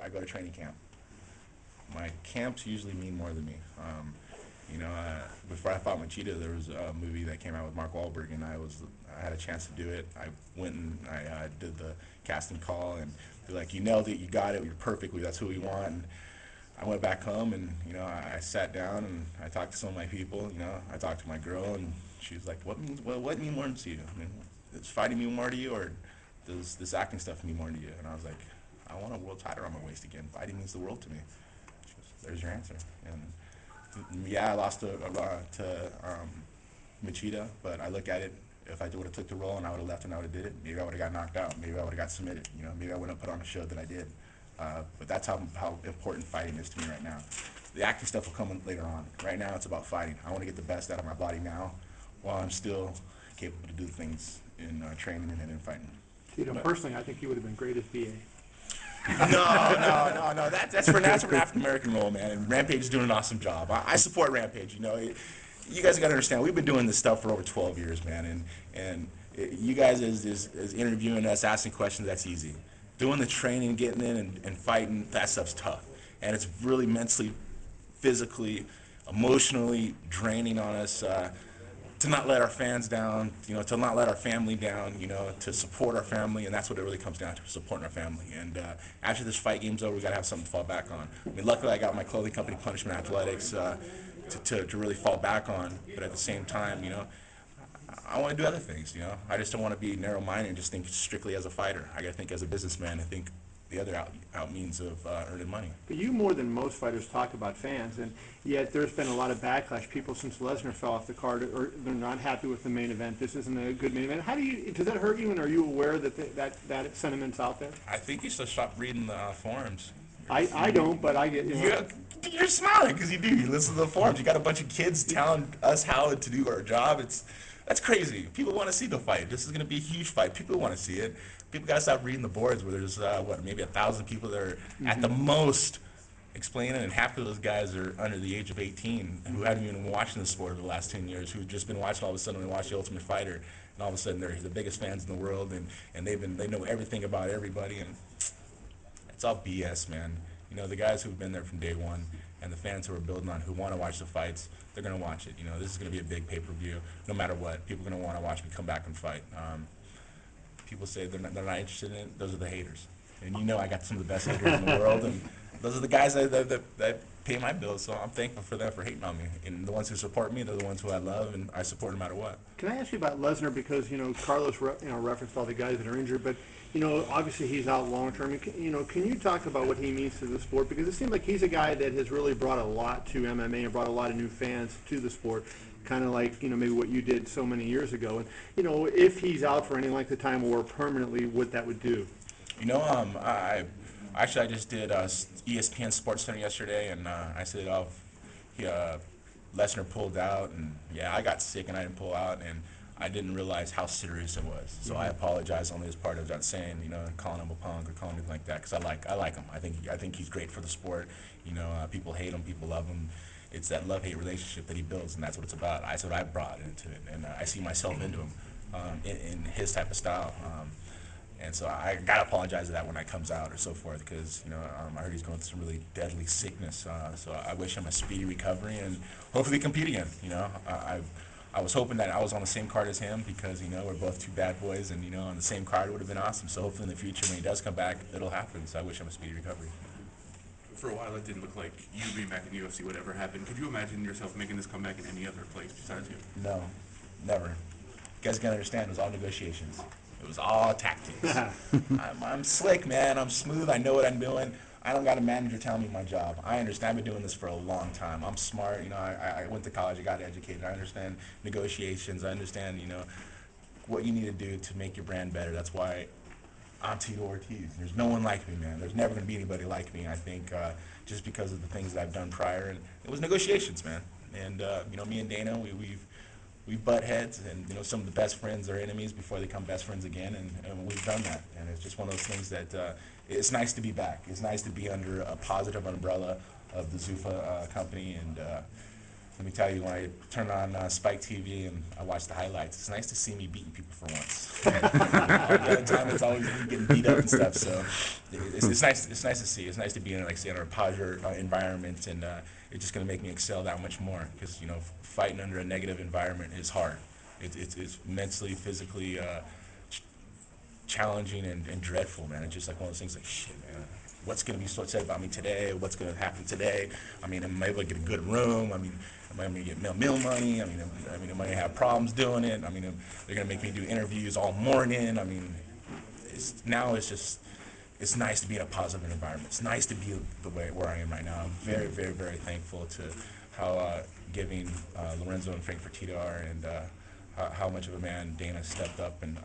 I go to training camp. My camps usually mean more than me. Before I fought Machida, there was a movie that came out with Mark Wahlberg, and I had a chance to do it. I went and I did the casting call, and they're like, "You nailed it, you got it, you're perfect. That's who we want." And I went back home, and I sat down and I talked to some of my people. I talked to my girl, and she was like, "What mean more to you? I mean, does fighting mean more to you, or does this acting stuff mean more to you?" And I was like, "I want a world title around my waist again. Fighting means the world to me." She goes, "There's your answer." And yeah, I lost to Machida, but I look at it. If I would have took the role and I would have left and I would have did it, maybe I would have got knocked out. Maybe I would have got submitted. Maybe I wouldn't have put on a show that I did. But that's how important fighting is to me right now. The acting stuff will come later on. Right now, it's about fighting. I want to get the best out of my body now, while I'm still capable to do things in training and in fighting. Tito, personally, I think you would have been great as BA. No. That's for an African American role, man. And Rampage is doing an awesome job. I support Rampage. You guys got to understand. We've been doing this stuff for over 12 years, man. And you guys is interviewing us, asking questions. That's easy. Doing the training, getting in and fighting, that stuff's tough. And it's really mentally, physically, emotionally draining on us. To not let our fans down, to not let our family down, to support our family, and that's what it really comes down to, supporting our family. And after this fight game's over, we gotta have something to fall back on. I mean, luckily I got my clothing company, Punishment Athletics, to really fall back on. But at the same time, I want to do other things. I just don't want to be narrow-minded and just think strictly as a fighter. I gotta think as a businessman and think the other out means of earning money. But you, more than most fighters, talk about fans, and yet there's been a lot of backlash. People, since Lesnar fell off the card, or they're not happy with the main event. This isn't a good main event. Does that hurt you, and are you aware that that sentiment's out there? I think you should stop reading the forums. I don't, but I get. You're smiling because you do. You listen to the forums. You got a bunch of kids telling us how to do our job. That's crazy. People want to see the fight. This is going to be a huge fight. People want to see it. People got to stop reading the boards where there's, maybe 1,000 people that are at the most explaining, and half of those guys are under the age of 18 who haven't even been watching the sport over the last 10 years, who've just been watching all of a sudden, they watch The Ultimate Fighter, and all of a sudden they're the biggest fans in the world, and they know everything about everybody, and it's all BS, man. The guys who've been there from day one and the fans who are building on, who want to watch the fights, they're going to watch it. This is going to be a big pay-per-view. No matter what, people are going to want to watch me come back and fight. People say they're not interested in it. Those are the haters. And I got some of the best haters in the world, and those are the guys that pay my bills, so I'm thankful for them for hating on me. And the ones who support me, they're the ones who I love, and I support no matter what. Can I ask you about Lesnar, because Carlos referenced all the guys that are injured, but obviously he's out long term. Can you talk about what he means to the sport? Because it seems like he's a guy that has really brought a lot to MMA and brought a lot of new fans to the sport, kind of like maybe what you did so many years ago. And if he's out for any length of time or permanently, what that would do. I just did ESPN Sports Center yesterday, and I said, Lesnar pulled out, and yeah, I got sick and I didn't pull out, and I didn't realize how serious it was. So I apologize only as part of that saying, calling him a punk or calling him like that, because I like him. I think he's great for the sport. People hate him, people love him. It's that love-hate relationship that he builds, and that's what it's about. That's what I brought into it, and I see myself into him in his type of style. And so I gotta apologize to that when that comes out or so forth, because I heard he's going through some really deadly sickness. So I wish him a speedy recovery and hopefully compete again. I was hoping that I was on the same card as him, because we're both two bad boys, and on the same card would have been awesome. So hopefully in the future when he does come back, it'll happen. So I wish him a speedy recovery. For a while, it didn't look like you being back in the UFC would ever happen. Could you imagine yourself making this comeback in any other place besides you? No, never. You guys gotta understand, it was all negotiations. It was all tactics. I'm slick, man. I'm smooth. I know what I'm doing. I don't got a manager telling me my job. I understand. I've been doing this for a long time. I'm smart. I went to college. I got educated. I understand negotiations. I understand, what you need to do to make your brand better. That's why I'm Tito Ortiz. There's no one like me, man. There's never going to be anybody like me, I think, just because of the things that I've done prior. And it was negotiations, man. And, me and Dana, we butt heads, and some of the best friends are enemies before they become best friends again, and we've done that. And it's just one of those things that it's nice to be back. It's nice to be under a positive umbrella of the Zuffa company, and let me tell you, when I turn on Spike TV and I watch the highlights, it's nice to see me beating people for once. All the other time, it's always me getting beat up and stuff. So it's nice. It's nice to see. It's nice to be in, like, say, in a positive environment, and it's just gonna make me excel that much more. Because fighting under a negative environment is hard. It's mentally, physically challenging and dreadful, man. It's just like one of those things, like, shit, man. What's going to be said about me today? What's going to happen today? I mean, am I able to get a good room? I mean, am I going to get meal money? I mean, am I going to have problems doing it? I mean, they're going to make me do interviews all morning. I mean, it's nice to be in a positive environment. It's nice to be the way where I am right now. I'm very, very, very thankful to how giving Lorenzo and Frank for Tito are, and how much of a man Dana stepped up and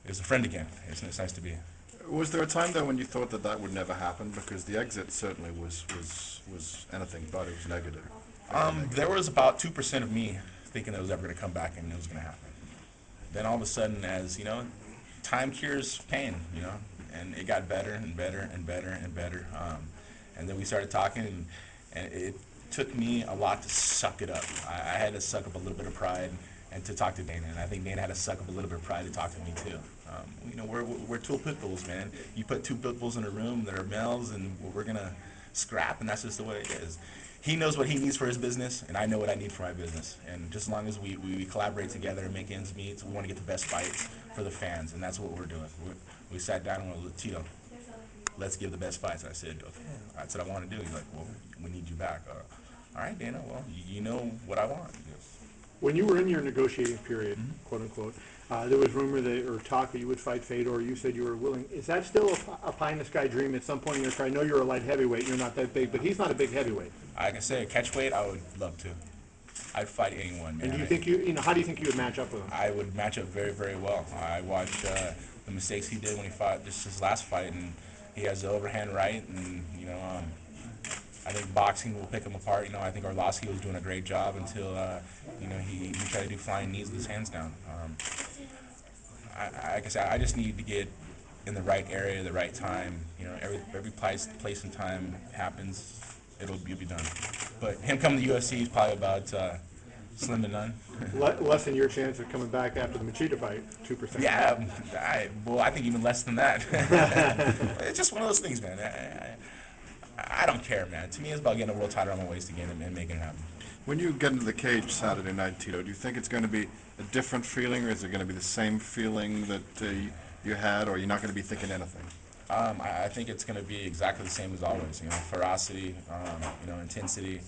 is a friend again. It's nice to be. Was there a time though when you thought that would never happen? Because the exit certainly was anything but. It was negative. There was about 2% of me thinking it was ever going to come back and it was going to happen. Then all of a sudden, as time cures pain, and it got better and better and better and better. And then we started talking, and it took me a lot to suck it up. I had to suck up a little bit of pride and to talk to Dana, and I think Dana had to suck up a little bit of pride to talk to me too. We're two pit bulls, man. You put two pit bulls in a room that are males, and we're gonna scrap, and that's just the way it is. He knows what he needs for his business, and I know what I need for my business. And just as long as we collaborate together and make ends meet, we want to get the best fights for the fans, and that's what we're doing. We sat down and went, Tito, let's give the best fights. I said, okay, that's what I want to do. He's like, well, we need you back. All right, Dana, well, you know what I want. When you were in your negotiating period, quote unquote, there was rumor or talk that you would fight Fedor. You said you were willing. Is that still a pie in the sky dream at some point in your career? I know you're a light heavyweight. You're not that big, but he's not a big heavyweight. Like I say, catch weight, I would love to. I'd fight anyone, man. And do you think how do you think you would match up with him? I would match up very, very well. I watched the mistakes he did when he fought just his last fight, and he has the overhand right, and I think boxing will pick him apart. I think Arlovsky was doing a great job until he tried to do flying knees with his hands down. Like I said, I just need to get in the right area, the right time. Every place and time happens, you'll be done. But him coming to the UFC is probably about slim to none. Less than your chance of coming back after the Machida fight, 2%. Yeah, I think even less than that. It's just one of those things, man. I don't care, man. To me, it's about getting a world title on my waist again and making it happen. When you get into the cage Saturday night, Tito, do you think it's going to be a different feeling, or is it going to be the same feeling that you had, or you're not going to be thinking anything? I think it's going to be exactly the same as always. Ferocity, intensity,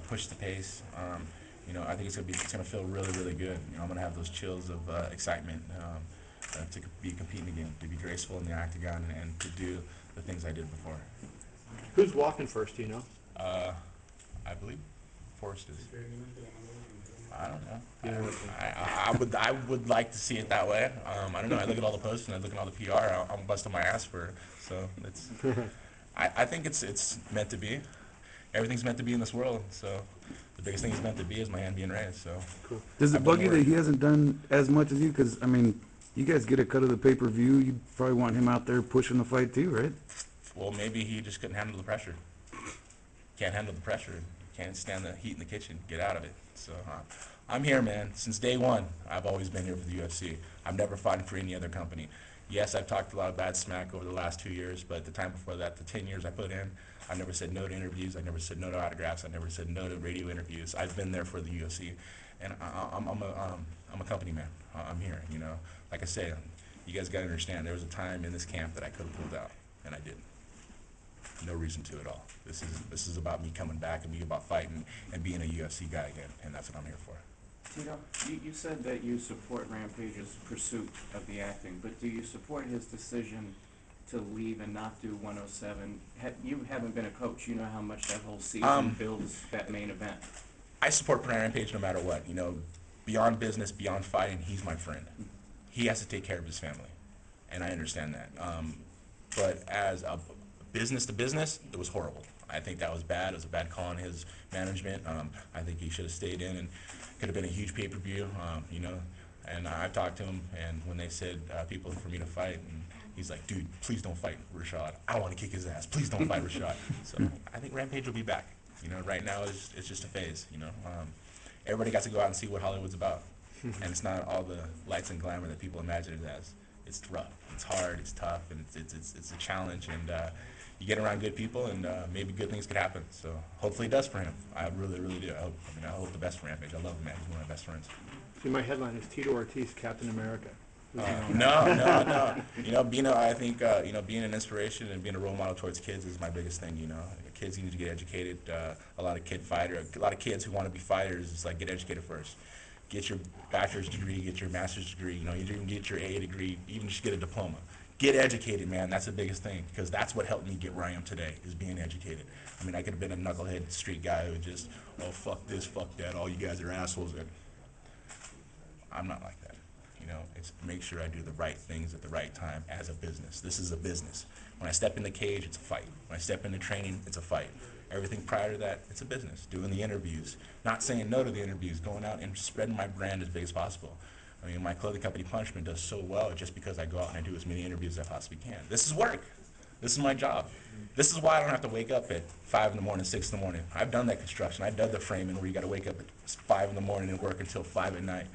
push the pace. I think it's going to feel really, really good. I'm going to have those chills of excitement to be competing again, to be graceful in the octagon, and to do the things I did before. Who's walking first? Do you know? I believe Forrest is. I don't know. I would like to see it that way. I don't know. I look at all the posts and I look at all the PR. I'm busting my ass for it. So it's. I think it's meant to be. Everything's meant to be in this world. So the biggest thing it's meant to be is my hand being raised. So. Cool. Does it bug you that he hasn't done as much as you? Because you guys get a cut of the pay-per-view. You probably want him out there pushing the fight too, right? Well, maybe he just couldn't handle the pressure. Can't handle the pressure. Can't stand the heat in the kitchen. Get out of it. So I'm here, man. Since day one, I've always been here for the UFC. I've never fought for any other company. Yes, I've talked a lot of bad smack over the last 2 years, but the time before that, the 10 years I put in, I never said no to interviews. I never said no to autographs. I never said no to radio interviews. I've been there for the UFC, and I'm a company man. I'm here. Like I said, you guys got to understand. There was a time in this camp that I could have pulled out, and I didn't. No reason to at all. This is about me coming back and being about fighting and being a UFC guy again, and that's what I'm here for. Tito, you said that you support Rampage's pursuit of the acting, but do you support his decision to leave and not do 107? You haven't been a coach. You know how much that whole season builds that main event. I support Rampage no matter what. Beyond business, beyond fighting, he's my friend. He has to take care of his family, and I understand that. But as a business to business, it was horrible. I think that was bad. It was a bad call on his management. I think he should have stayed in, and could have been a huge pay-per-view, And I've talked to him, and when they said people for me to fight, and he's like, dude, please don't fight Rashad. I want to kick his ass. Please don't fight Rashad. So I think Rampage will be back. You know, right now it's just a phase. You know, everybody got to go out and see what Hollywood's about, and it's not all the lights and glamour that people imagine it as. It's rough, it's hard, it's tough, and it's a challenge. And you get around good people, and maybe good things could happen. So hopefully it does for him. I really, really do. I hope the best for Rampage. I love him, man. He's one of my best friends. See, my headline is Tito Ortiz, Captain America. No. You know, being an inspiration and being a role model towards kids is my biggest thing. You know, kids need to get educated. A lot of kids who want to be fighters. It's like, get educated first. Get your bachelor's degree, get your master's degree. You know, you even get your AA degree, even just get a diploma. Get educated, man. That's the biggest thing, because that's what helped me get where I am today, is being educated. I mean, I could have been a knucklehead street guy who just, oh, fuck this, fuck that, all you guys are assholes. And I'm not like that. You know, it's make sure I do the right things at the right time as a business. This is a business. When I step in the cage, it's a fight. When I step into training, it's a fight. Everything prior to that, it's a business. Doing the interviews, not saying no to the interviews, going out and spreading my brand as big as possible. I mean, my clothing company, Punishment, does so well just because I go out and I do as many interviews as I possibly can. This is work. This is my job. This is why I don't have to wake up at 5 in the morning, 6 in the morning. I've done that construction. I've done the framing where you got to wake up at 5 in the morning and work until 5 at night.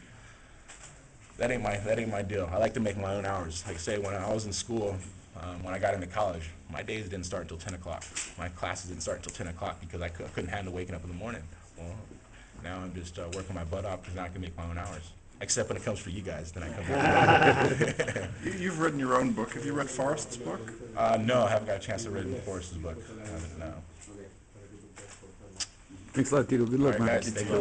That ain't my deal. I like to make my own hours. Like I say, when I was in school, when I got into college, my days didn't start until 10 o'clock. My classes didn't start until 10 o'clock because I couldn't handle waking up in the morning. Well, now I'm just working my butt off because now I can make my own hours. Except when it comes for you guys, then I come back. You've written your own book. Have you read Forrest's book? No, I haven't got a chance to read Forrest's book. No. Thanks a lot, Tito. Good luck, All right, man. guys, thank you.